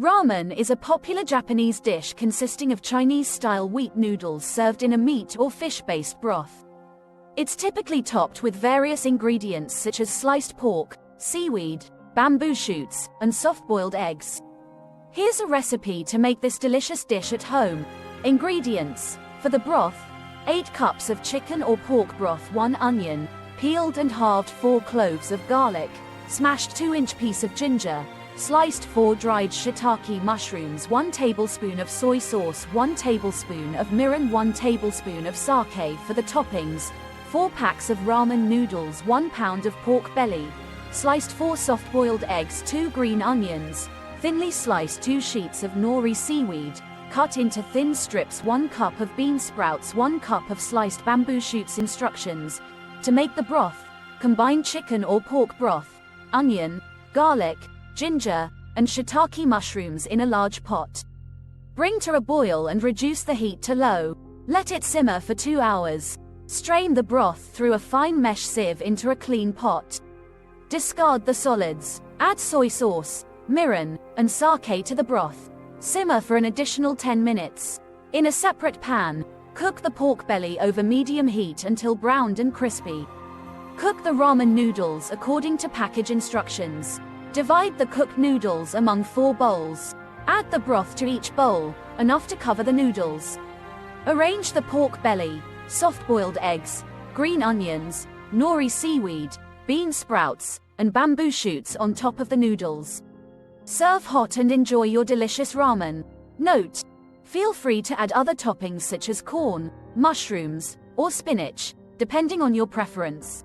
Ramen is a popular Japanese dish consisting of Chinese-style wheat noodles served in a meat or fish-based broth. It's typically topped with various ingredients such as sliced pork, seaweed, bamboo shoots, and soft-boiled eggs. Here's a recipe to make this delicious dish at home. Ingredients: for the broth, 8 cups of chicken or pork broth, 1 onion, peeled and halved 4 cloves of garlic, smashed 2-inch piece of ginger, sliced 4 dried shiitake mushrooms, 1 tablespoon of soy sauce, 1 tablespoon of mirin, 1 tablespoon of sake. For the toppings, 4 packs of ramen noodles, 1 pound of pork belly, sliced 4 soft-boiled eggs, 2 green onions, thinly sliced 2 sheets of nori seaweed, cut into thin strips, 1 cup of bean sprouts, 1 cup of sliced bamboo shoots. Instructions: to make the broth, combine chicken or pork broth, onion, garlic, ginger, and shiitake mushrooms in a large pot. Bring to a boil and reduce the heat to low. Let it simmer for 2 hours. Strain the broth through a fine mesh sieve into a clean pot. Discard the solids. Add soy sauce, mirin, and sake to the broth. Simmer for an additional 10 minutes. In a separate pan, cook the pork belly over medium heat until browned and crispy. Cook the ramen noodles according to package instructions. Divide the cooked noodles among 4 bowls. Add the broth to each bowl, enough to cover the noodles. Arrange the pork belly, soft-boiled eggs, green onions, nori seaweed, bean sprouts, and bamboo shoots on top of the noodles. Serve hot and enjoy your delicious ramen. Note: feel free to add other toppings such as corn, mushrooms, or spinach, depending on your preference.